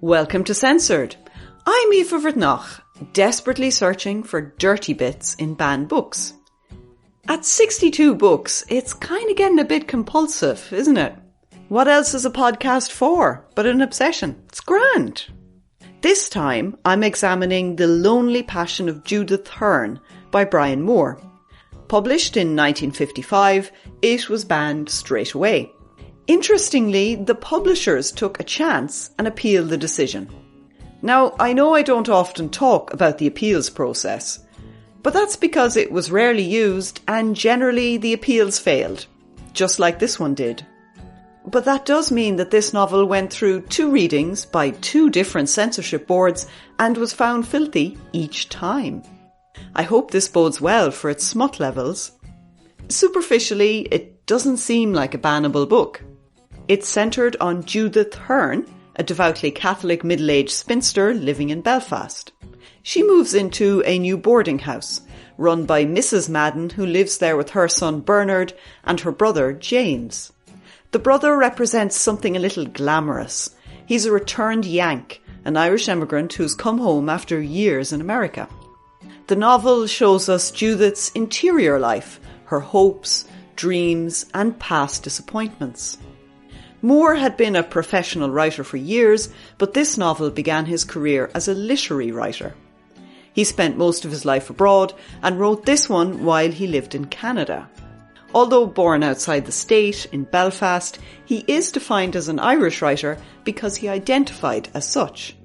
Welcome to Censored. I'm Aoife Vertnach, desperately searching for dirty bits in banned books. At 62 books, it's kind of getting a bit compulsive, isn't it? What else is a podcast for but an obsession? It's grand. This time, I'm examining The Lonely Passion of Judith Hearne by Brian Moore. Published in 1955, it was banned straight away. Interestingly, the publishers took a chance and appealed the decision. Now, I know I don't often talk about the appeals process, but that's because it was rarely used and generally the appeals failed, just like this one did. But that does mean that this novel went through 2 readings by 2 different censorship boards and was found filthy each time. I hope this bodes well for its smut levels. Superficially, it doesn't seem like a bannable book. It's centred on Judith Hearne, a devoutly Catholic middle-aged spinster living in Belfast. She moves into a new boarding house, run by Mrs. Madden, who lives there with her son Bernard and her brother James. The brother represents something a little glamorous. He's a returned Yank, an Irish immigrant who's come home after years in America. The novel shows us Judith's interior life, her hopes, dreams and past disappointments. Moore had been a professional writer for years, but this novel began his career as a literary writer. He spent most of his life abroad and wrote this one while he lived in Canada. Although born outside the state, in Belfast, he is defined as an Irish writer because he identified as such.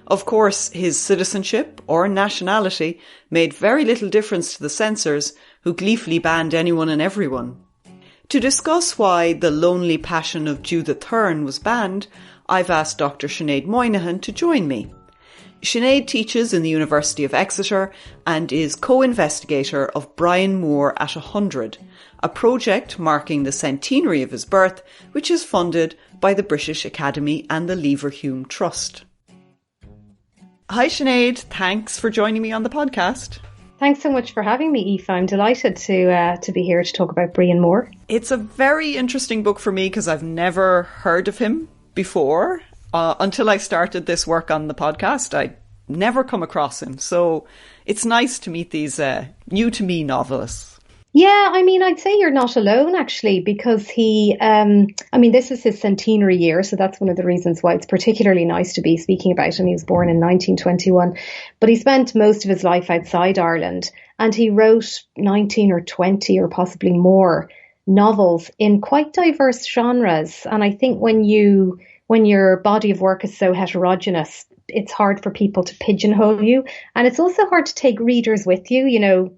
Of course, his citizenship or nationality made very little difference to the censors, who gleefully banned anyone and everyone. To discuss why The Lonely Passion of Judith Hearne was banned, I've asked Dr. Sinead Moynihan to join me. Sinead teaches in the University of Exeter and is co-investigator of Brian Moore at 100, a project marking the centenary of his birth, which is funded by the British Academy and the Leverhulme Trust. Hi Sinead, thanks for joining me on the podcast. Thanks so much for having me, Aoife. I'm delighted to be here to talk about Brian Moore. It's a very interesting book for me because I've never heard of him before. Until I started this work on the podcast, I'd never come across him. So it's nice to meet these new to me novelists. Yeah, I'd say you're not alone, actually, because this is his centenary year, so that's one of the reasons why it's particularly nice to be speaking about him. He was born in 1921, but he spent most of his life outside Ireland, and he wrote 19 or 20 or possibly more novels in quite diverse genres. And I think when your body of work is so heterogeneous, it's hard for people to pigeonhole you, and it's also hard to take readers with you. You know,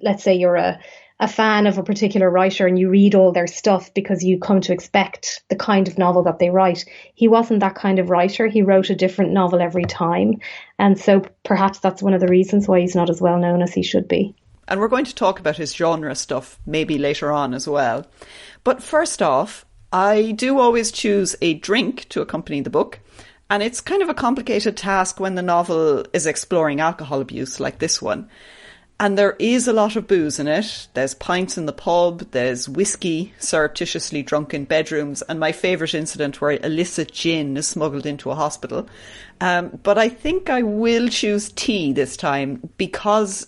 let's say you're a fan of a particular writer and you read all their stuff because you come to expect the kind of novel that they write. He wasn't that kind of writer. He wrote a different novel every time. And so perhaps that's one of the reasons why he's not as well known as he should be. And we're going to talk about his genre stuff maybe later on as well. But first off, I do always choose a drink to accompany the book. And it's kind of a complicated task when the novel is exploring alcohol abuse like this one. And there is a lot of booze in it. There's pints in the pub, there's whiskey surreptitiously drunk in bedrooms, and my favourite incident where illicit gin is smuggled into a hospital. But I think I will choose tea this time because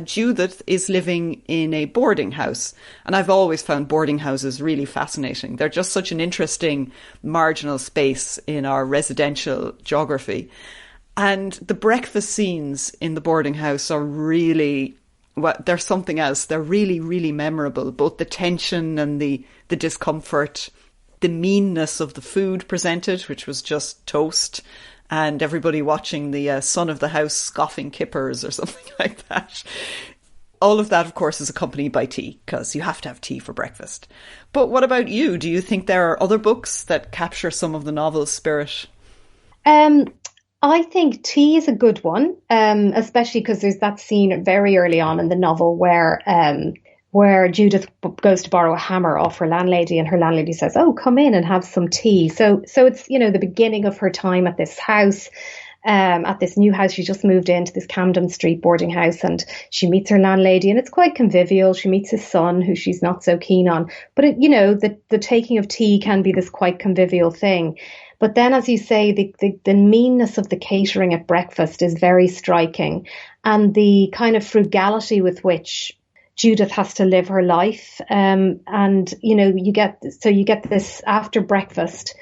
Judith is living in a boarding house. And I've always found boarding houses really fascinating. They're just such an interesting marginal space in our residential geography. And the breakfast scenes in the boarding house are really, they're something else. They're really, really memorable. Both the tension and the discomfort, the meanness of the food presented, which was just toast, and everybody watching the son of the house scoffing kippers or something like that. All of that, of course, is accompanied by tea, because you have to have tea for breakfast. But what about you? Do you think there are other books that capture some of the novel's spirit? I think tea is a good one, especially because there's that scene very early on in the novel where Judith goes to borrow a hammer off her landlady, and her landlady says, "Oh, come in and have some tea." So it's, the beginning of her time at this house, at this new house. She just moved into this Camden Street boarding house, and she meets her landlady, and it's quite convivial. She meets his son, who she's not so keen on, but the taking of tea can be this quite convivial thing. But then, as you say, the meanness of the catering at breakfast is very striking, and the kind of frugality with which Judith has to live her life. And, you get this after breakfast,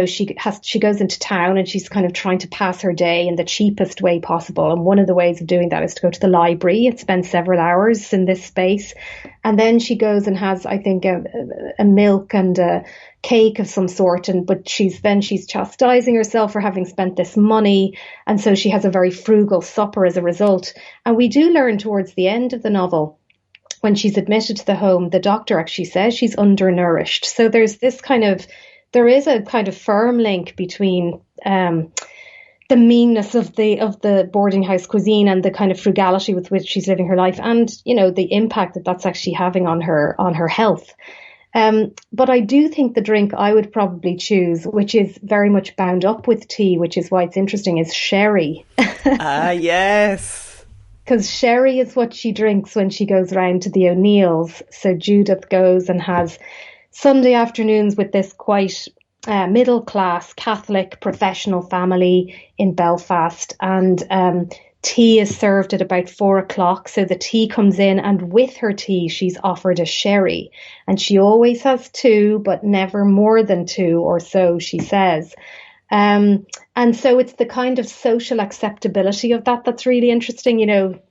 she goes into town and she's kind of trying to pass her day in the cheapest way possible. And one of the ways of doing that is to go to the library and spend several hours in this space. And then she goes and has, I think, a milk and a cake of some sort. But she's chastising herself for having spent this money. And so she has a very frugal supper as a result. And we do learn towards the end of the novel, when she's admitted to the home, the doctor actually says she's undernourished. So there is a kind of firm link between the meanness of the boarding house cuisine and the kind of frugality with which she's living her life, and the impact that that's actually having on her health. But I do think the drink I would probably choose, which is very much bound up with tea, which is why it's interesting, is sherry. Yes. Because sherry is what she drinks when she goes round to the O'Neills. So Judith goes and has Sunday afternoons with this quite middle-class Catholic professional family in Belfast, and tea is served at about 4:00. So the tea comes in, and with her tea, she's offered a sherry, and she always has two, but never more than two, or so she says. And so it's the kind of social acceptability of that that's really interesting.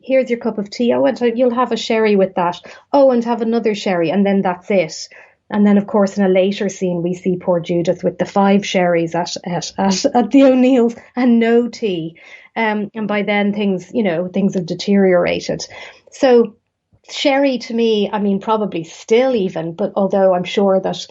Here's your cup of tea. Oh, and you'll have a sherry with that. Oh, and have another sherry, and then that's it. And then, of course, in a later scene, we see poor Judith with the 5 sherries at the O'Neills and no tea. And by then things have deteriorated. So sherry to me, I mean, probably still even, but although I'm sure that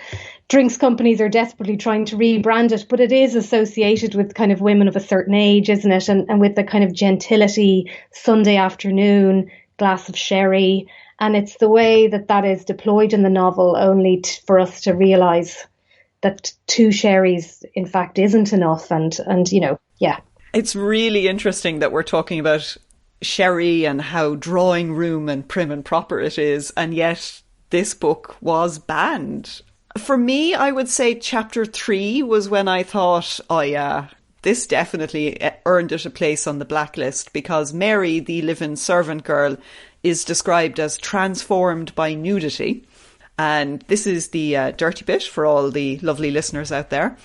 drinks companies are desperately trying to rebrand it, but it is associated with kind of women of a certain age, isn't it? And with the kind of gentility, Sunday afternoon, glass of sherry. And it's the way that is deployed in the novel, only for us to realise that 2 sherries, in fact, isn't enough. And yeah. It's really interesting that we're talking about sherry and how drawing room and prim and proper it is, and yet this book was banned. For me, I would say chapter 3 was when I thought, oh yeah, this definitely earned it a place on the blacklist, because Mary, the live-in servant girl, is described as transformed by nudity. And this is the dirty bit for all the lovely listeners out there.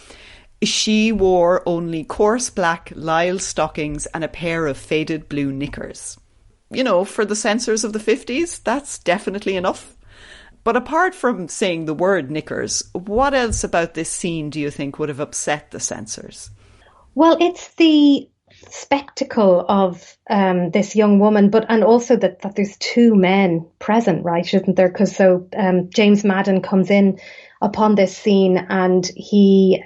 She wore only coarse black lisle stockings and a pair of faded blue knickers. For the censors of the 50s, that's definitely enough. But apart from saying the word knickers, what else about this scene do you think would have upset the censors? Well, it's the spectacle of this young woman, and also that there's 2 men present, right? Isn't there? Because James Madden comes in upon this scene and he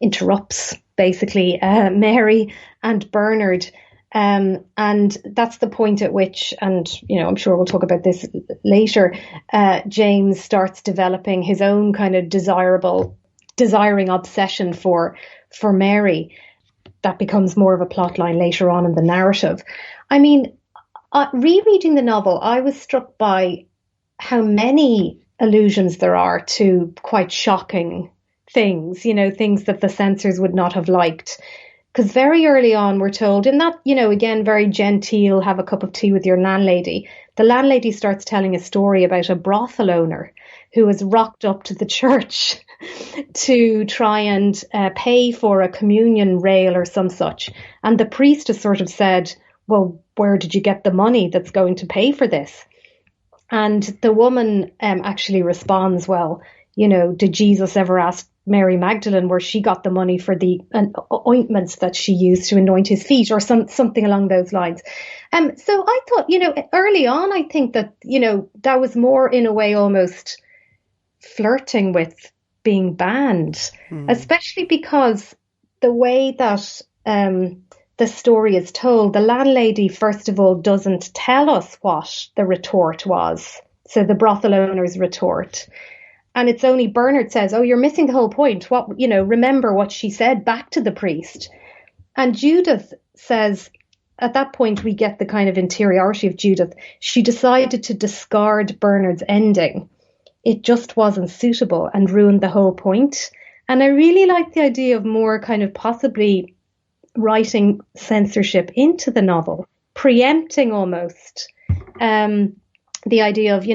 interrupts basically Mary and Bernard. And that's the point at which, and I'm sure we'll talk about this later, James starts developing his own kind of desiring obsession for Mary. That becomes more of a plot line later on in the narrative. I mean, rereading the novel, I was struck by how many allusions there are to quite shocking things, things that the censors would not have liked. Because very early on, we're told, in that, again, very genteel, have a cup of tea with your landlady, the landlady starts telling a story about a brothel owner who was rocked up to the church to try and pay for a communion rail or some such. And the priest has sort of said, well, where did you get the money that's going to pay for this? And the woman actually responds, well, did Jesus ever ask Mary Magdalene where she got the money for the ointments that she used to anoint his feet, or something along those lines. So I thought, early on, I think that, that was more in a way almost flirting with being banned, especially because the way that the story is told, the landlady, first of all, doesn't tell us what the retort was. So the brothel owner's retort. And it's only Bernard says, oh, you're missing the whole point. Remember what she said back to the priest. And Judith says, at that point, we get the kind of interiority of Judith. She decided to discard Bernard's ending. It just wasn't suitable and ruined the whole point. And I really like the idea of more kind of possibly writing censorship into the novel, preempting almost the idea of,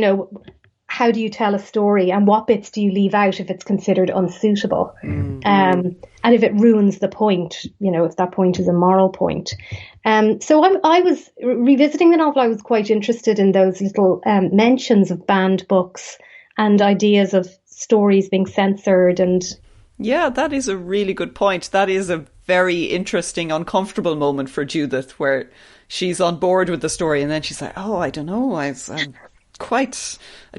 how do you tell a story and what bits do you leave out if it's considered unsuitable? And if it ruins the point, if that point is a moral point. So I was revisiting the novel. I was quite interested in those little mentions of banned books and ideas of stories being censored. And yeah, that is a really good point. That is a very interesting, uncomfortable moment for Judith, where she's on board with the story and then she's like, oh, I don't know, I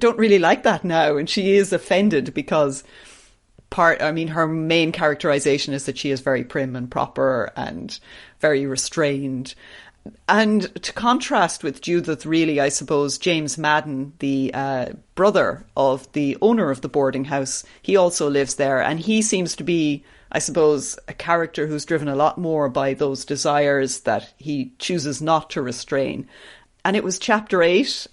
don't really like that now. And she is offended because her main characterization is that she is very prim and proper and very restrained. And to contrast with Judith, really, I suppose, James Madden, the brother of the owner of the boarding house, he also lives there. And he seems to be, I suppose, a character who's driven a lot more by those desires that he chooses not to restrain. And it was chapter 8,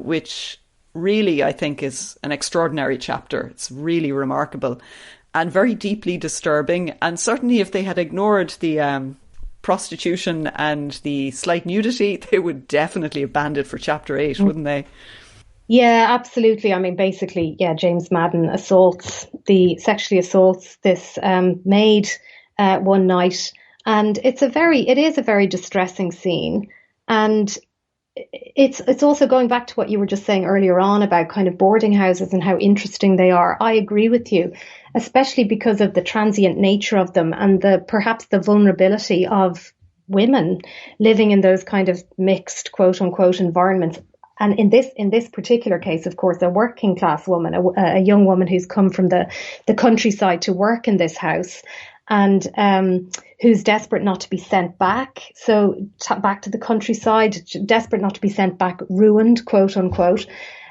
which really, I think, is an extraordinary chapter. It's really remarkable and very deeply disturbing. And certainly if they had ignored the prostitution and the slight nudity, they would definitely have banned it for chapter 8, wouldn't they? Yeah, absolutely. I mean, basically, James Madden sexually assaults this maid one night. And it is a very distressing scene. And it's also going back to what you were just saying earlier on about kind of boarding houses and how interesting they are. I agree with you, especially because of the transient nature of them and perhaps the vulnerability of women living in those kind of mixed, quote unquote, environments. And in this particular case, of course, a working class woman, a young woman who's come from the countryside to work in this house, and who's desperate not to be sent back. So back to the countryside, desperate not to be sent back, ruined, quote unquote.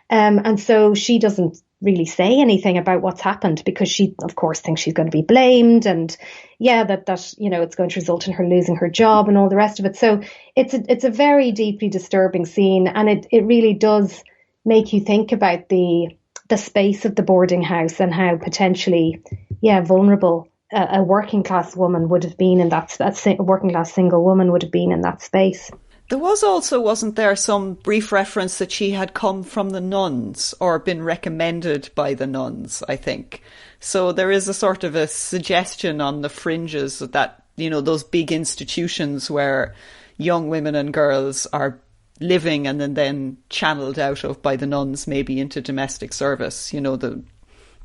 And so she doesn't really say anything about what's happened because she, of course, thinks she's going to be blamed, and that it's going to result in her losing her job and all the rest of it. So it's a very deeply disturbing scene, and it really does make you think about the space of the boarding house and how potentially vulnerable a working class woman would have been in that a working class single woman would have been in that space. There was also, wasn't there, some brief reference that she had come from the nuns or been recommended by the nuns, I think. So there is a sort of a suggestion on the fringes that, those big institutions where young women and girls are living and then channeled out of by the nuns, maybe into domestic service, the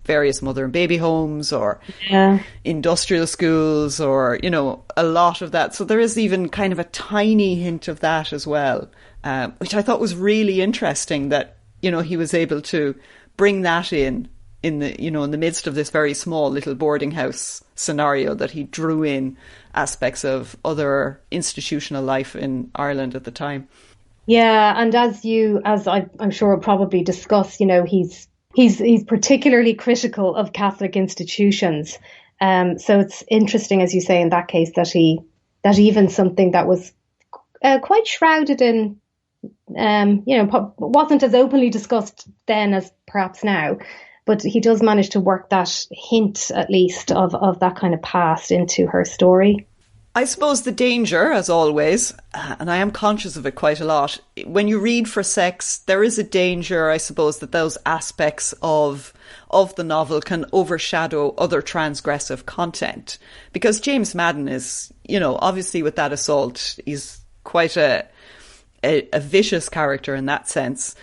various mother and baby homes or industrial schools or, a lot of that. So there is even kind of a tiny hint of that as well, which I thought was really interesting that, he was able to bring that in the midst of this very small little boarding house scenario, that he drew in aspects of other institutional life in Ireland at the time. Yeah. And as I'm sure we'll probably discuss, He's particularly critical of Catholic institutions. So it's interesting, as you say, in that case, that even something that was quite shrouded in, wasn't as openly discussed then as perhaps now, but he does manage to work that hint, at least, of that kind of past into her story. I suppose the danger, as always, and I am conscious of it quite a lot, when you read for sex, there is a danger, I suppose, that those aspects of the novel can overshadow other transgressive content. Because James Madden is, obviously with that assault, he's quite a vicious character in that sense.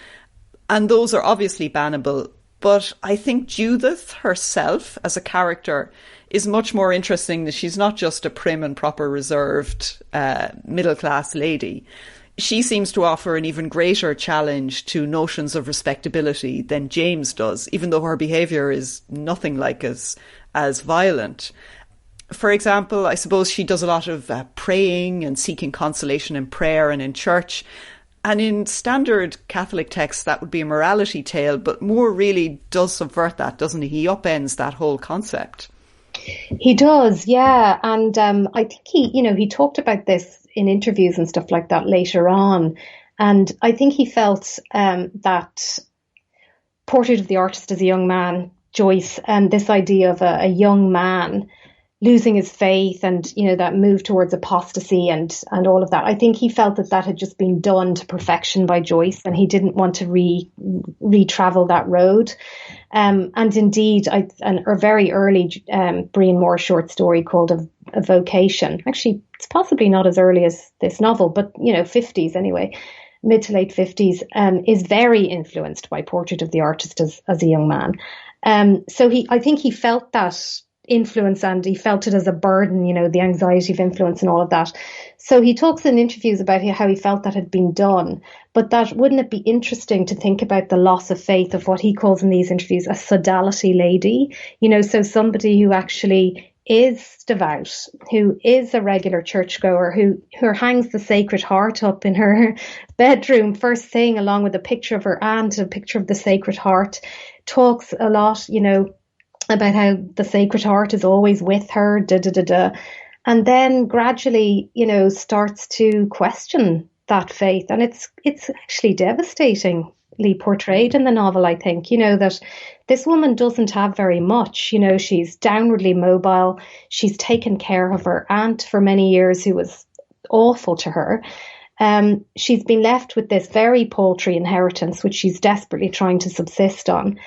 And those are obviously bannable. But I think Judith herself as a character is much more interesting, that she's not just a prim and proper, reserved middle-class lady. She seems to offer an even greater challenge to notions of respectability than James does, even though her behaviour is nothing like as violent. For example, I suppose she does a lot of praying and seeking consolation in prayer and in church. And in standard Catholic texts, that would be a morality tale, but Moore really does subvert that, doesn't he? He upends that whole concept. He does, yeah. And I think he talked about this in interviews and stuff like that later on. And I think he felt that Portrait of the Artist as a Young Man Joyce, this idea of a young man losing his faith and, you know, that move towards apostasy and all of that. I think he felt that had just been done to perfection by Joyce, and he didn't want to re-travel that road. And indeed, a very early Brian Moore short story called a Vocation. Actually, it's possibly not as early as this novel, but, you know, 50s anyway, mid to late 50s, is very influenced by Portrait of the Artist as a young man. So I think he felt that influence, and he felt it as a burden, you know, the anxiety of influence and all of that. So he talks in interviews about how he felt that had been done, but that wouldn't it be interesting to think about the loss of faith of what he calls in these interviews a sodality lady, you know, so somebody who actually is devout, who is a regular churchgoer, who hangs the Sacred Heart up in her bedroom first thing, along with a picture of her aunt, a picture of the Sacred Heart, talks a lot, you know, about how the Sacred Heart is always with her, and then gradually, you know, starts to question that faith. And it's actually devastatingly portrayed in the novel, I think, you know, that this woman doesn't have very much. You know, she's downwardly mobile. She's taken care of her aunt for many years, who was awful to her. She's been left with this very paltry inheritance, which she's desperately trying to subsist on.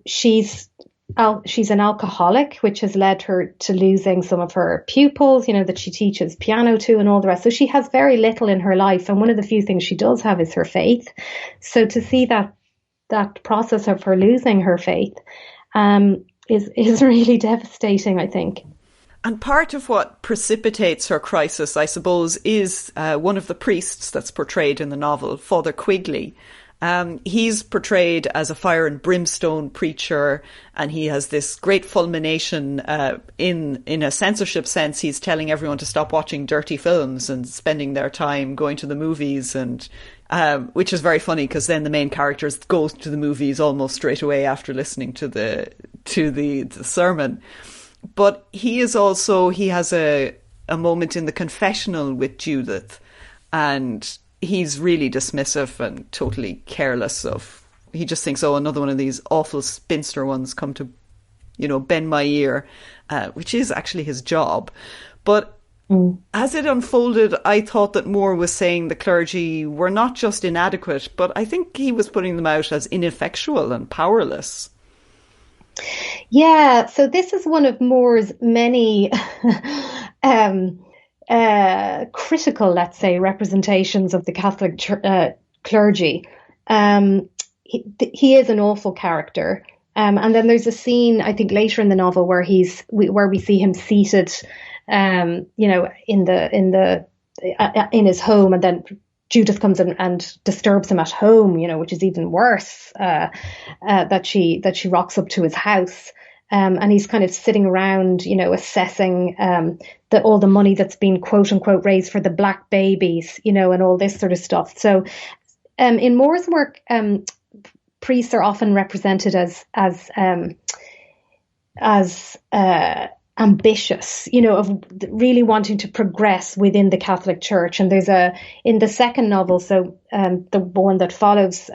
She's an alcoholic, which has led her to losing some of her pupils, you know, that she teaches piano to and all the rest. So she has very little in her life. And one of the few things she does have is her faith. So to see that process of her losing her faith is really devastating, I think. And part of what precipitates her crisis, I suppose, is one of the priests that's portrayed in the novel, Father Quigley. He's portrayed as a fire and brimstone preacher, and he has this great fulmination in a censorship sense. He's telling everyone to stop watching dirty films and spending their time going to the movies, and which is very funny because then the main characters go to the movies almost straight away after listening to the sermon. But he has a moment in the confessional with Judith, and he's really dismissive and totally careless of, he just thinks, oh, another one of these awful spinster ones come to, you know, bend my ear, which is actually his job. But as it unfolded, I thought that Moore was saying the clergy were not just inadequate, but I think he was putting them out as ineffectual and powerless. Yeah, so this is one of Moore's many critical, let's say, representations of the Catholic clergy. He is an awful character. And then there's a scene, I think, later in the novel where we see him seated, you know, in his home, and then Judith comes in and disturbs him at home, you know, which is even worse, that she rocks up to his house. And he's kind of sitting around, you know, assessing all the money that's been, quote unquote, raised for the black babies, you know, and all this sort of stuff. So in Moore's work, priests are often represented as ambitious, you know, of really wanting to progress within the Catholic Church. And there's in the second novel, so the one that follows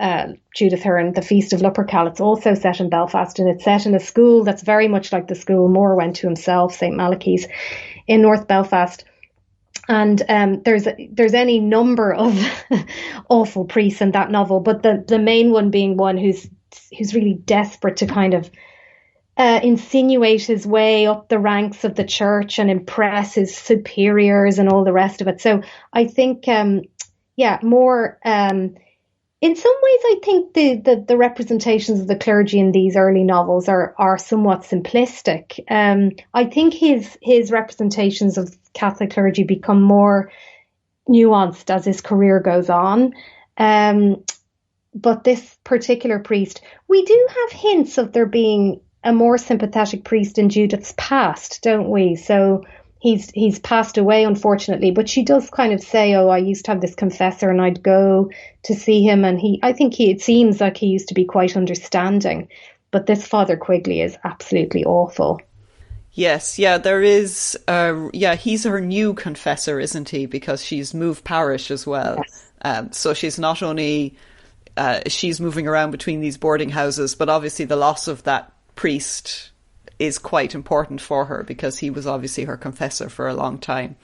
Judith Hearne, The Feast of Lupercal, it's also set in Belfast, and it's set in a school that's very much like the school Moore went to himself, St. Malachy's, in North Belfast. And there's any number of awful priests in that novel, but the main one being one who's really desperate to kind of insinuate his way up the ranks of the church and impress his superiors and all the rest of it. So I think, Moore, in some ways, I think the representations of the clergy in these early novels are somewhat simplistic. I think his representations of Catholic clergy become more nuanced as his career goes on. But this particular priest, we do have hints of there being a more sympathetic priest in Judith's past, don't we? So he's passed away, unfortunately, but she does kind of say, oh, I used to have this confessor and I'd go to see him, and it seems like he used to be quite understanding, but this Father Quigley is absolutely awful. Yes, yeah, there is, he's her new confessor, isn't he? Because she's moved parish as well. Yes. So she's not only, she's moving around between these boarding houses, but obviously the loss of that priest is quite important for her because he was obviously her confessor for a long time.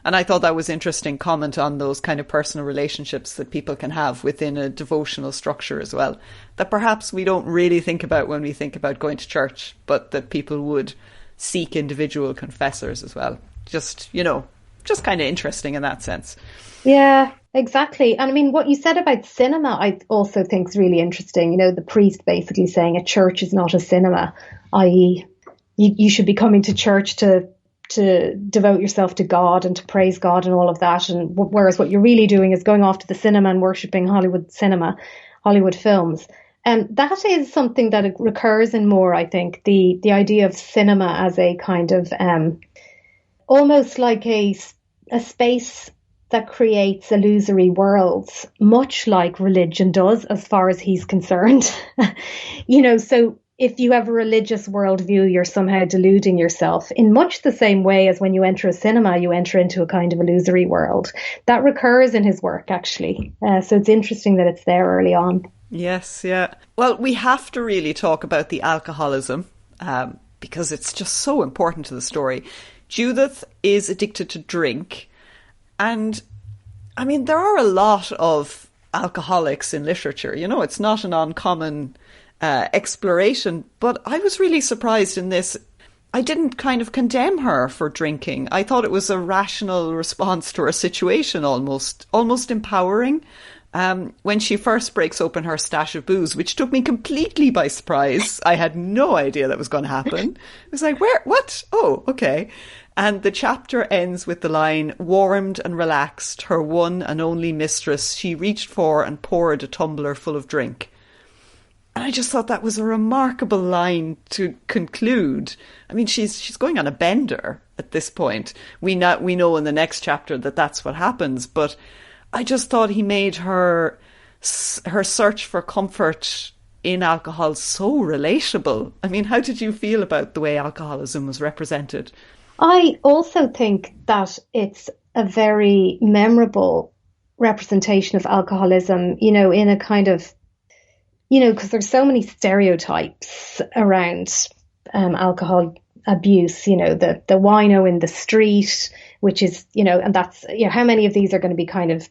And I thought that was interesting comment on those kind of personal relationships that people can have within a devotional structure as well, that perhaps we don't really think about when we think about going to church, but that people would seek individual confessors as well. Just kind of interesting in that sense. Yeah, exactly. And I mean, what you said about cinema, I also think is really interesting. The priest basically saying a church is not a cinema, i.e. you should be coming to church to devote yourself to God and to praise God and all of that. And whereas what you're really doing is going off to the cinema and worshipping Hollywood films. And that is something that recurs in more, I think, the idea of cinema as a kind of almost like a space that creates illusory worlds, much like religion does, as far as he's concerned. So if you have a religious worldview, you're somehow deluding yourself in much the same way as when you enter a cinema, you enter into a kind of illusory world. That recurs in his work, actually. So it's interesting that it's there early on. Yes, yeah. Well, we have to really talk about the alcoholism because it's just so important to the story. Judith is addicted to drink. And, I mean, there are a lot of alcoholics in literature. It's not an uncommon exploration, but I was really surprised in this. I didn't kind of condemn her for drinking. I thought it was a rational response to her situation, almost empowering. When she first breaks open her stash of booze, which took me completely by surprise. I had no idea that was going to happen. It was like, what? Oh, okay. And the chapter ends with the line, warmed and relaxed, her one and only mistress, she reached for and poured a tumbler full of drink. And I just thought that was a remarkable line to conclude. I mean, she's going on a bender at this point. We know in the next chapter that that's what happens, but I just thought he made her search for comfort in alcohol so relatable. I mean, how did you feel about the way alcoholism was represented? I also think that it's a very memorable representation of alcoholism, in a kind of, because there's so many stereotypes around alcohol abuse, the wino in the street, which is, and that's, how many of these are going to be kind of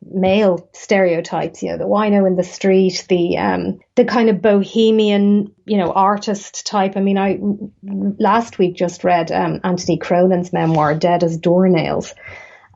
male stereotypes, the wino in the street, the kind of bohemian, artist type. I mean, I last week just read Anthony Cronin's memoir, Dead as Doornails,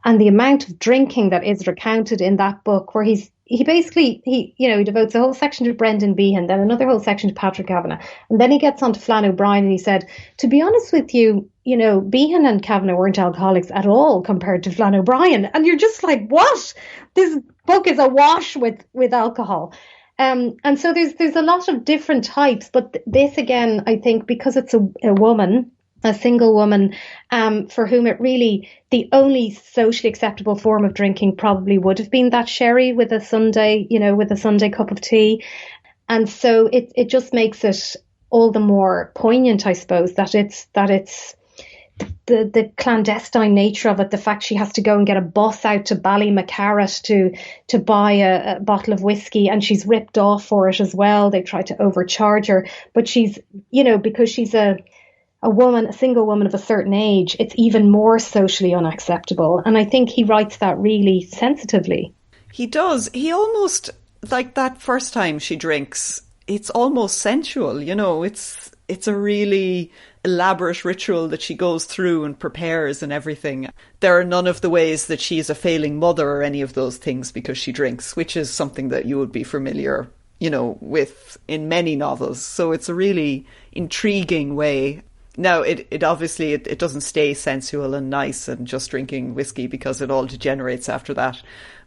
and the amount of drinking that is recounted in that book, where he devotes a whole section to Brendan Behan, then another whole section to Patrick Kavanagh, and then he gets on to Flann O'Brien, and he said, to be honest with you, Behan and Kavanagh weren't alcoholics at all compared to Flann O'Brien. And you're just like, what? This book is awash with alcohol. And so there's a lot of different types, but this again, I think, because it's a woman, a single woman, for whom it really, the only socially acceptable form of drinking probably would have been that sherry with a Sunday, with a Sunday cup of tea. And so it just makes it all the more poignant, I suppose, that it's the clandestine nature of it, the fact she has to go and get a bus out to Ballymacarrat to buy a bottle of whiskey, and she's ripped off for it as well. They try to overcharge her, but she's, because she's a woman, a single woman of a certain age, it's even more socially unacceptable. And I think he writes that really sensitively. He does. He almost, like that first time she drinks, it's almost sensual, it's a really elaborate ritual that she goes through and prepares and everything. There are none of the ways that she is a failing mother or any of those things because she drinks, which is something that you would be familiar, with in many novels. So it's a really intriguing way. Now, it obviously doesn't stay sensual and nice and just drinking whiskey, because it all degenerates after that.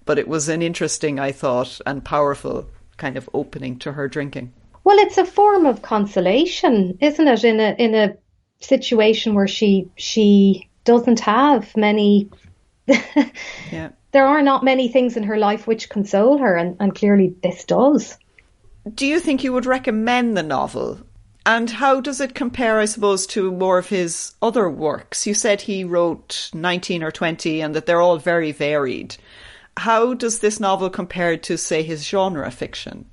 But it was an interesting, I thought, and powerful kind of opening to her drinking. Well, it's a form of consolation, isn't it? In a situation where she doesn't have many. Yeah. There are not many things in her life which console her, and clearly this does. Do you think you would recommend the novel? And how does it compare, I suppose, to more of his other works? You said he wrote 19 or 20 and that they're all very varied. How does this novel compare to, say, his genre fiction?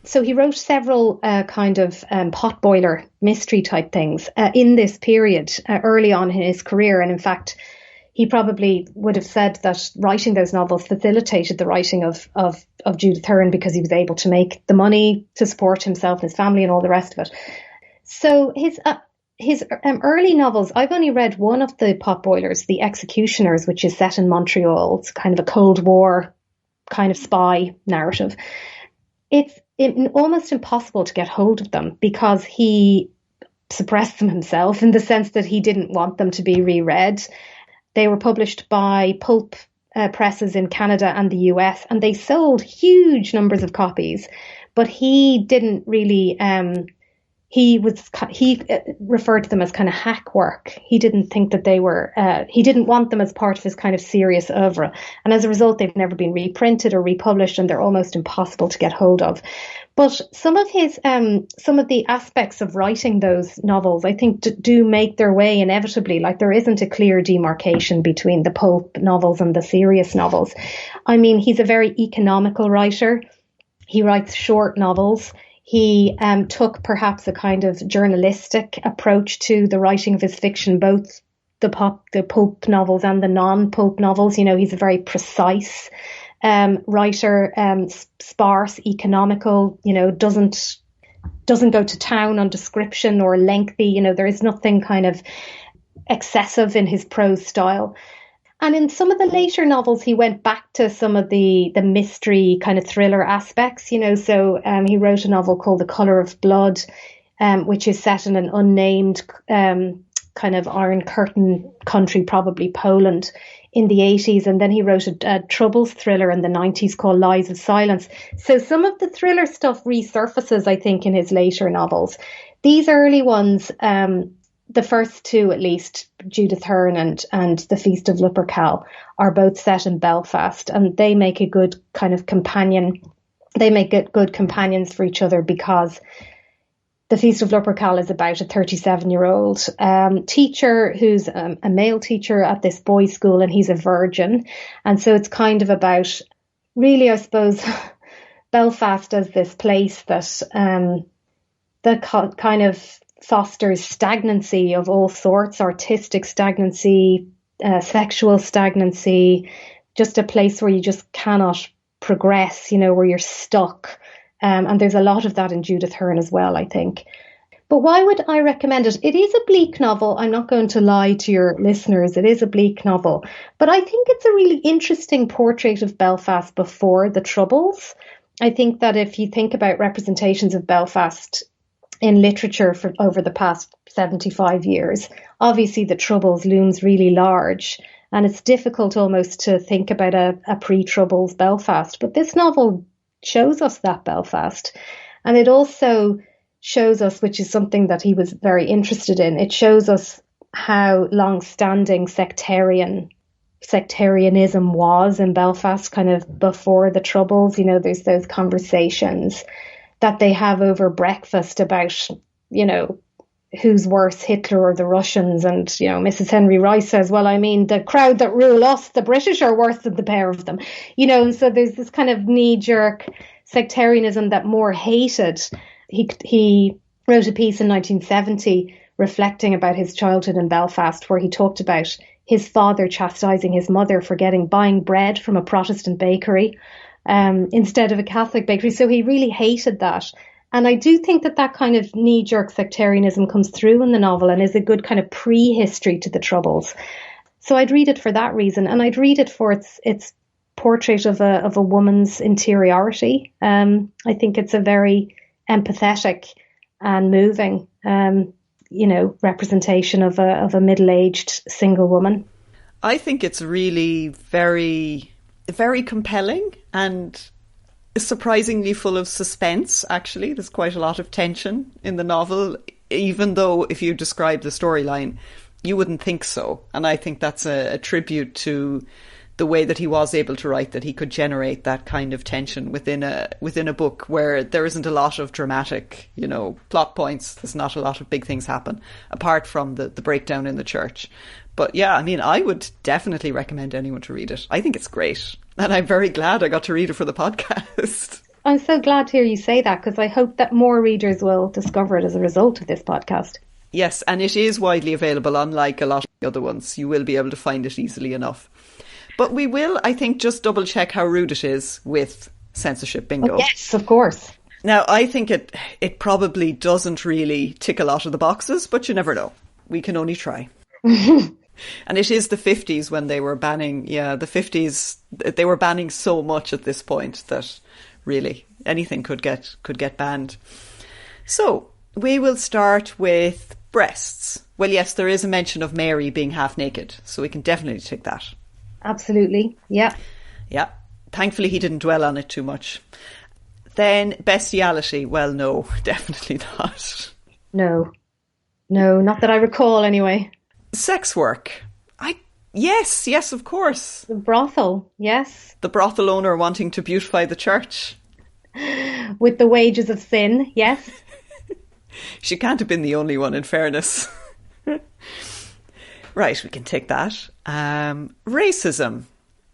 So he wrote several kind of potboiler mystery type things in this period early on in his career. And in fact, he probably would have said that writing those novels facilitated the writing of Judith Hearne, because he was able to make the money to support himself and his family and all the rest of it. So his early novels, I've only read one of the potboilers, The Executioners, which is set in Montreal. It's kind of a Cold War kind of spy narrative. It's almost impossible to get hold of them because he suppressed them himself, in the sense that he didn't want them to be reread. They were published by pulp presses in Canada and the US, and they sold huge numbers of copies. But he didn't really. He referred to them as kind of hack work. He didn't think that they were. He didn't want them as part of his kind of serious oeuvre, and as a result, they've never been reprinted or republished, and they're almost impossible to get hold of. But some of the aspects of writing those novels, I think, do make their way inevitably. Like, there isn't a clear demarcation between the pulp novels and the serious novels. I mean, he's a very economical writer. He writes short novels. He took perhaps a kind of journalistic approach to the writing of his fiction, both the pulp novels and the non-pulp novels. You know, he's a very precise writer, sparse, economical, you know, doesn't go to town on description or lengthy. You know, there is nothing kind of excessive in his prose style. And in some of the later novels, he went back to some of the mystery kind of thriller aspects, you know. So he wrote a novel called The Colour of Blood, which is set in an unnamed kind of Iron Curtain country, probably Poland, in the 80s. And then he wrote a Troubles thriller in the 90s called Lies of Silence. So some of the thriller stuff resurfaces, I think, in his later novels. These early ones, the first two, at least, Judith Hearne and The Feast of Lupercal, are both set in Belfast, and they make a good kind of companion. They make good companions for each other, because The Feast of Lupercal is about a 37-year-old teacher who's a male teacher at this boys' school, and he's a virgin. And so it's kind of about, really, I suppose, Belfast as this place that kind of fosters stagnancy of all sorts, artistic stagnancy, sexual stagnancy, just a place where you just cannot progress, you know, where you're stuck. And there's a lot of that in Judith Hearne as well, I think. But why would I recommend it? It is a bleak novel. I'm not going to lie to your listeners. It is a bleak novel. But I think it's a really interesting portrait of Belfast before the Troubles. I think that if you think about representations of Belfast in literature for over the past 75 years, obviously the Troubles looms really large, and it's difficult almost to think about a pre-Troubles Belfast. But this novel shows us that Belfast, and it also shows us, which is something that he was very interested in, it shows us how long-standing sectarianism was in Belfast kind of before the Troubles. You know, there's those conversations that they have over breakfast about, you know, who's worse, Hitler or the Russians? And, you know, Mrs. Henry Rice says, well, I mean, the crowd that rule us, the British, are worse than the pair of them. You know, and so there's this kind of knee-jerk sectarianism that Moore hated. He wrote a piece in 1970 reflecting about his childhood in Belfast, where he talked about his father chastising his mother for buying bread from a Protestant bakery instead of a Catholic bakery. So he really hated that. And I do think that kind of knee-jerk sectarianism comes through in the novel and is a good kind of prehistory to the Troubles. So I'd read it for that reason, and I'd read it for its portrait of a woman's interiority. I think it's a very empathetic and moving, you know, representation of a middle-aged single woman. I think it's really very, very compelling and surprisingly full of suspense, actually. There's quite a lot of tension in the novel, even though if you describe the storyline, you wouldn't think so. And I think that's a tribute to the way that he was able to write, that he could generate that kind of tension within a book where there isn't a lot of dramatic, you know, plot points. There's not a lot of big things happen, apart from the breakdown in the church. But yeah, I mean, I would definitely recommend anyone to read it. I think it's great. And I'm very glad I got to read it for the podcast. I'm so glad to hear you say that, because I hope that more readers will discover it as a result of this podcast. Yes, and it is widely available, unlike a lot of the other ones. You will be able to find it easily enough. But we will, I think, just double check how rude it is with censorship bingo. Oh, yes, of course. Now, I think it probably doesn't really tick a lot of the boxes, but you never know. We can only try. And it is the 50s when they were banning, the 50s, they were banning so much at this point that really anything could get banned. So we will start with breasts. Well, yes, there is a mention of Mary being half naked, so we can definitely tick that. Absolutely, yeah. Yeah, thankfully he didn't dwell on it too much. Then bestiality, well, no, definitely not. No, not that I recall anyway. Sex work. Yes, of course. The brothel, yes. The brothel owner wanting to beautify the church. With the wages of sin, yes. She can't have been the only one, in fairness. Right, we can take that. Racism.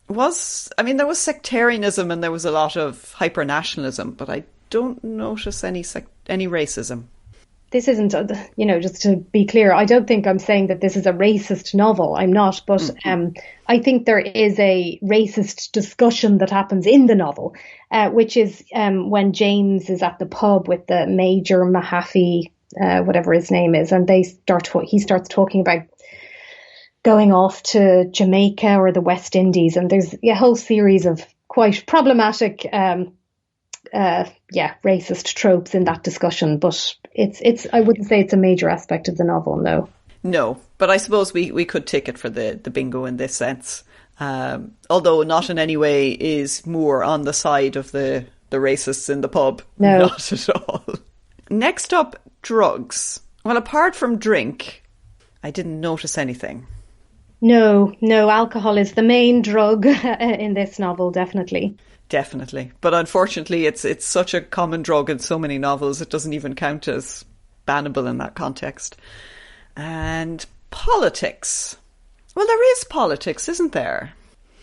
There was sectarianism and there was a lot of hyper-nationalism, but I don't notice any racism. This isn't, just to be clear, I don't think I'm saying that this is a racist novel. I'm not, but I think there is a racist discussion that happens in the novel, which is when James is at the pub with the Major Mahaffey, whatever his name is, and he starts talking about going off to Jamaica or the West Indies, and there's a whole series of quite problematic racist tropes in that discussion, but it's I wouldn't say it's a major aspect of the novel, no. No, but I suppose we could tick it for the bingo in this sense. Although not in any way is Moore on the side of the racists in the pub. No. Not at all. Next up, drugs. Well, apart from drink, I didn't notice anything. No, alcohol is the main drug in this novel, definitely. Definitely. But unfortunately, it's such a common drug in so many novels, it doesn't even count as bannable in that context. And politics. Well, there is politics, isn't there?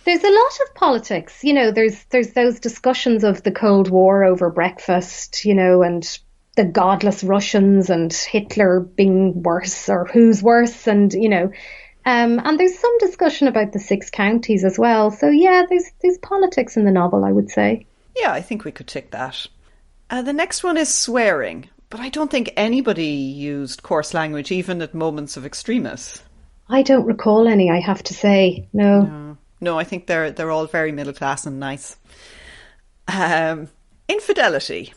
There's a lot of politics. There's those discussions of the Cold War over breakfast, and the godless Russians and Hitler being worse or who's worse, and and there's some discussion about the 6 counties as well. So yeah, there's politics in the novel, I would say. Yeah, I think we could tick that. The next one is swearing, but I don't think anybody used coarse language, even at moments of extremis. I don't recall any, I have to say. No, I think they're all very middle class and nice. Infidelity.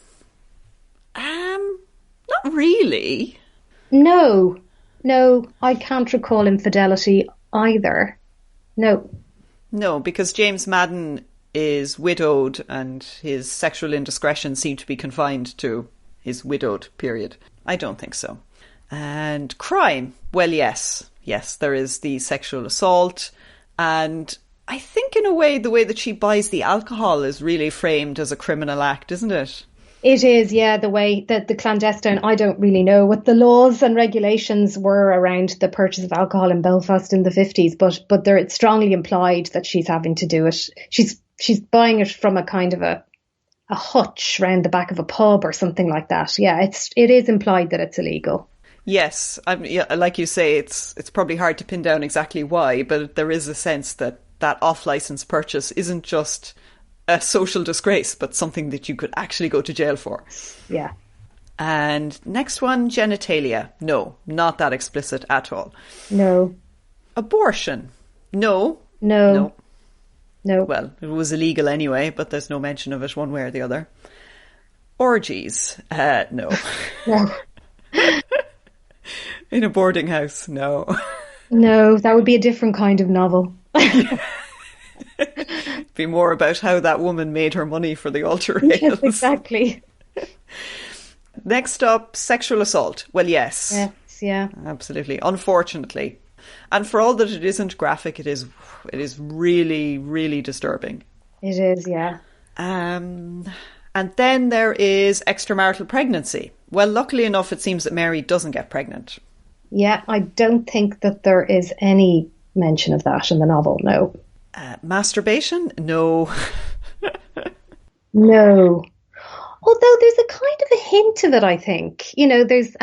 Not really. No, I can't recall infidelity either. No, because James Madden is widowed and his sexual indiscretions seem to be confined to his widowed period. I don't think so. And crime. Well, yes, there is the sexual assault. And I think in a way, the way that she buys the alcohol is really framed as a criminal act, isn't it? It is, yeah, the way that the clandestine, I don't really know what the laws and regulations were around the purchase of alcohol in Belfast in the 50s, but it's strongly implied that she's having to do it. She's buying it from a kind of a hutch round the back of a pub or something like that. Yeah, it is implied that it's illegal. Yes, like you say, it's probably hard to pin down exactly why, but there is a sense that off-license purchase isn't just a social disgrace, but something that you could actually go to jail for. Yeah. And next one, genitalia. No, not that explicit at all. No. Abortion. No. Well, it was illegal anyway, but there's no mention of it one way or the other. Orgies. No. No. In a boarding house. No. No, that would be a different kind of novel. Be more about how that woman made her money for the altar rails. Yes, exactly. Next up, sexual assault. Well, yes. Yes, yeah. Absolutely. Unfortunately. And for all that it isn't graphic, it is really, really disturbing. It is, yeah. And then there is extramarital pregnancy. Well, luckily enough, it seems that Mary doesn't get pregnant. Yeah, I don't think that there is any mention of that in the novel, no. Masturbation? No. No. Although there's a kind of a hint of it, I think. There's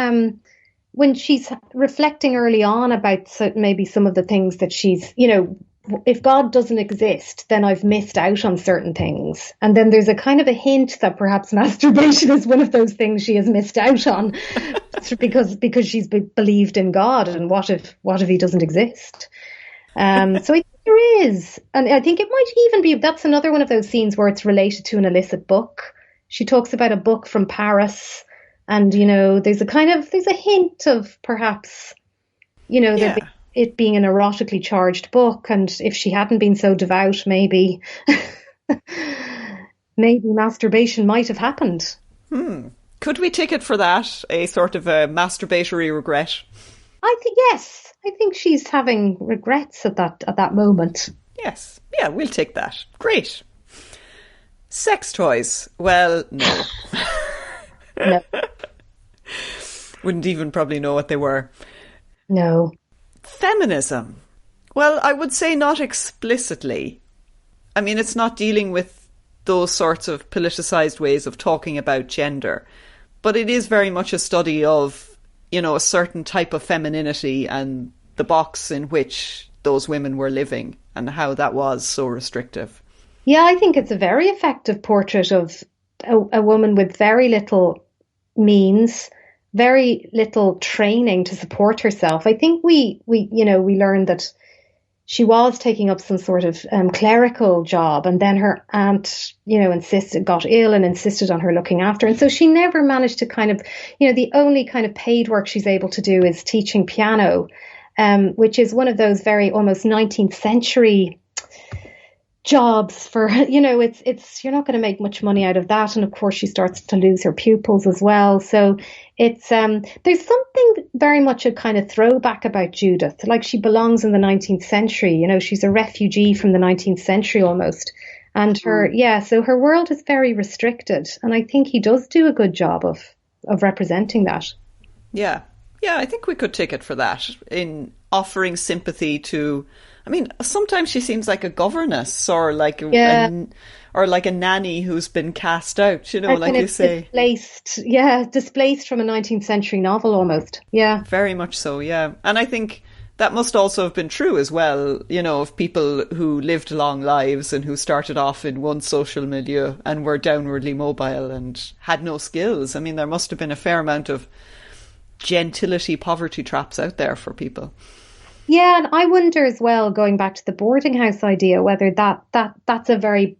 when she's reflecting early on about maybe some of the things that she's, if God doesn't exist, then I've missed out on certain things. And then there's a kind of a hint that perhaps masturbation is one of those things she has missed out on because she's believed in God. And what if he doesn't exist? So I think there is. And I think it might even be, that's another one of those scenes where it's related to an illicit book. She talks about a book from Paris. And, there's a hint of perhaps, it being an erotically charged book. And if she hadn't been so devout, maybe masturbation might have happened. Could we take it for that? A sort of a masturbatory regret? I think, yes. I think she's having regrets at that moment. Yes. Yeah, we'll take that. Great. Sex toys. Well, no. No. Wouldn't even probably know what they were. No. Feminism. Well, I would say not explicitly. I mean, it's not dealing with those sorts of politicised ways of talking about gender. But it is very much a study of, a certain type of femininity and the box in which those women were living and how that was so restrictive. Yeah, I think it's a very effective portrait of a woman with very little means, very little training to support herself. I think we learned that she was taking up some sort of clerical job, and then her aunt, got ill and insisted on her looking after her. And so she never managed to the only kind of paid work she's able to do is teaching piano, which is one of those very almost 19th century jobs for, it's you're not going to make much money out of that. And of course she starts to lose her pupils as well. So it's there's something very much a kind of throwback about Judith, like she belongs in the 19th century. She's a refugee from the 19th century almost. And so her world is very restricted. And I think he does do a good job of representing that. Yeah, I think we could take it for that, in offering sympathy to, I mean, sometimes she seems like a governess or like a nanny who's been cast out, like you say. Displaced from a 19th century novel almost. Yeah. Very much so, yeah. And I think that must also have been true as well, of people who lived long lives and who started off in one social milieu and were downwardly mobile and had no skills. I mean, there must have been a fair amount of gentility poverty traps out there for people. Yeah, and I wonder as well, going back to the boarding house idea, whether that's a very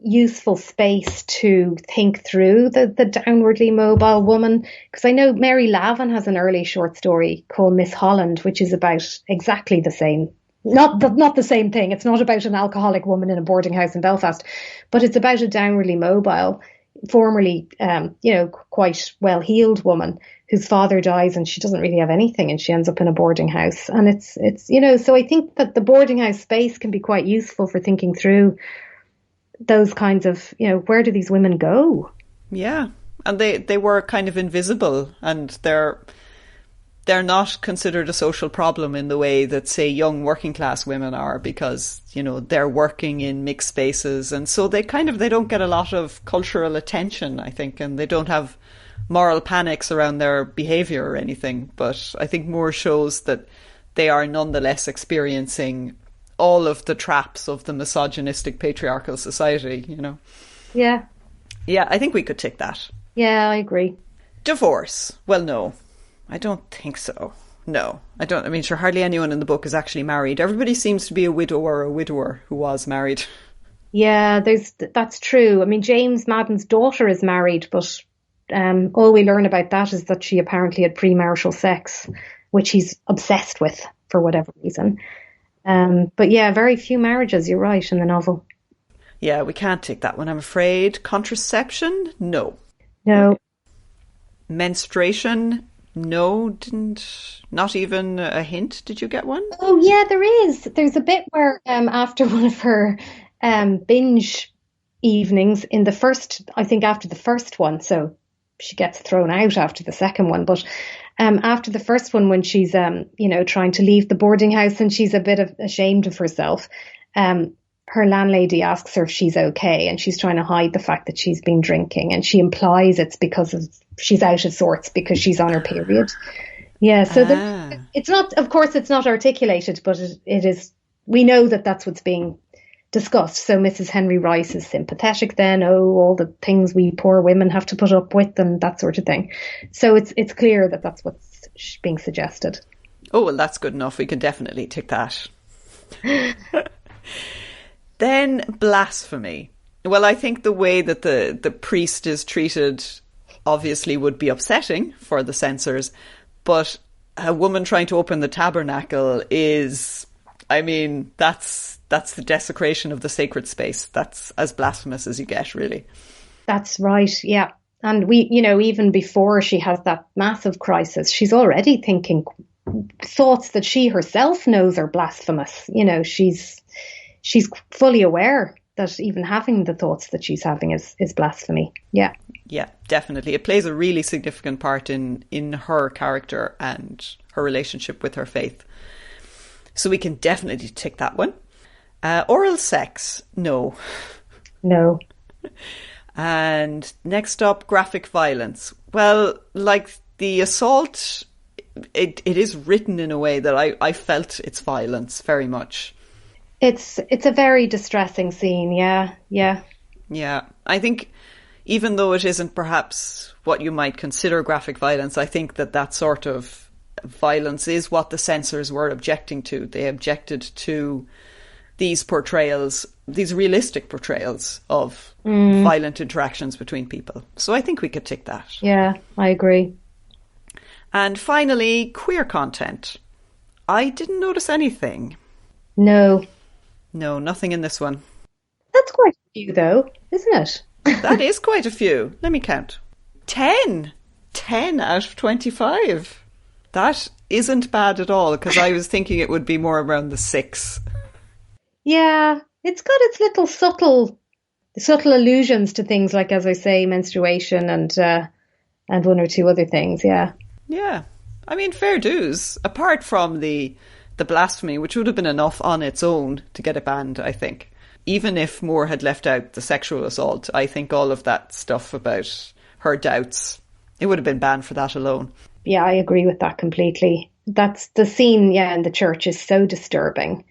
useful space to think through the downwardly mobile woman. Because I know Mary Lavin has an early short story called Miss Holland, which is about exactly the same. Not the same thing. It's not about an alcoholic woman in a boarding house in Belfast, but it's about a downwardly mobile, formerly, quite well-heeled woman whose father dies and she doesn't really have anything and she ends up in a boarding house. And it's so I think that the boarding house space can be quite useful for thinking through those kinds of, where do these women go? Yeah. And they were kind of invisible, and they're not considered a social problem in the way that, say, young working class women are, because, they're working in mixed spaces. And so they don't get a lot of cultural attention, I think, and they don't have moral panics around their behaviour or anything. But I think more shows that they are nonetheless experiencing all of the traps of the misogynistic patriarchal society, Yeah. Yeah, I think we could take that. Yeah, I agree. Divorce. Well, no, I don't think so. No, I don't. I mean, sure, hardly anyone in the book is actually married. Everybody seems to be a widower or a widower who was married. Yeah, that's true. I mean, James Madden's daughter is married, but all we learn about that is that she apparently had premarital sex, which he's obsessed with for whatever reason. But yeah, very few marriages, you're right, in the novel. Yeah, we can't take that one, I'm afraid. Contraception? No. No. Menstruation? No, not even a hint. Did you get one? Oh yeah, there is. There's a bit where after one of her binge evenings in the first, I think after the first one, so she gets thrown out after the second one, but after the first one, when she's trying to leave the boarding house and she's a bit ashamed of herself, her landlady asks her if she's okay, and she's trying to hide the fact that she's been drinking, and she implies it's because of she's out of sorts because she's on her period. Yeah, so it's not, of course, it's not articulated, but it is. We know that that's what's being discussed. So Mrs. Henry Rice is sympathetic then. Oh, all the things we poor women have to put up with and that sort of thing. So it's clear that that's what's being suggested. Oh, well, that's good enough. We can definitely tick that. Then blasphemy. Well, I think the way that the priest is treated obviously would be upsetting for the censors, but a woman trying to open the tabernacle is, I mean, that's the desecration of the sacred space. That's as blasphemous as you get, really. That's right, yeah. And we, even before she has that massive crisis, she's already thinking thoughts that she herself knows are blasphemous. She's fully aware that even having the thoughts that she's having is blasphemy. Yeah. Yeah, definitely. It plays a really significant part in her character and her relationship with her faith. So we can definitely tick that one. Oral sex, no. No. And next up, graphic violence. Well, like the assault, it is written in a way that I felt it's violence very much. It's a very distressing scene, yeah. Yeah, I think even though it isn't perhaps what you might consider graphic violence, I think that sort of violence is what the censors were objecting to. They objected to these portrayals, these realistic portrayals of violent interactions between people. So I think we could tick that. Yeah, I agree. And finally, queer content. I didn't notice anything. No, nothing in this one. That's quite a few though, isn't it? That is quite a few. Let me count. 10. 10 out of 25. That isn't bad at all, because I was thinking it would be more around the 6. Yeah, it's got its little subtle allusions to things like, as I say, menstruation and one or two other things, yeah. Yeah. I mean, fair dues. Apart from the blasphemy, which would have been enough on its own to get it banned, I think. Even if Moore had left out the sexual assault, I think all of that stuff about her doubts, it would have been banned for that alone. Yeah, I agree with that completely. That's the scene, in the church is so disturbing.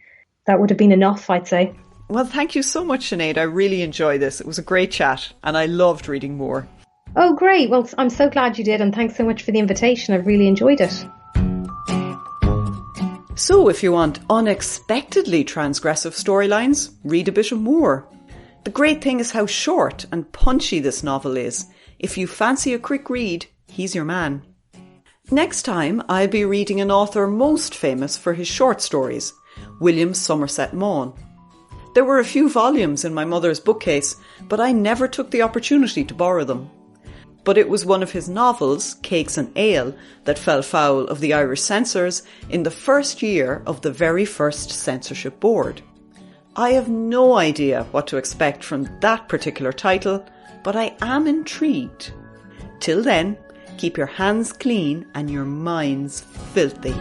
That would have been enough, I'd say. Well, thank you so much, Sinead. I really enjoyed this. It was a great chat, and I loved reading Moore. Oh, great. Well, I'm so glad you did, and thanks so much for the invitation. I've really enjoyed it. So if you want unexpectedly transgressive storylines, read a bit of Moore. The great thing is how short and punchy this novel is. If you fancy a quick read, he's your man. Next time, I'll be reading an author most famous for his short stories, William Somerset Maugham. There were a few volumes in my mother's bookcase, but I never took the opportunity to borrow them. But it was one of his novels, Cakes and Ale, that fell foul of the Irish censors in the first year of the very first censorship board. I have no idea what to expect from that particular title, but I am intrigued. Till then, keep your hands clean and your minds filthy.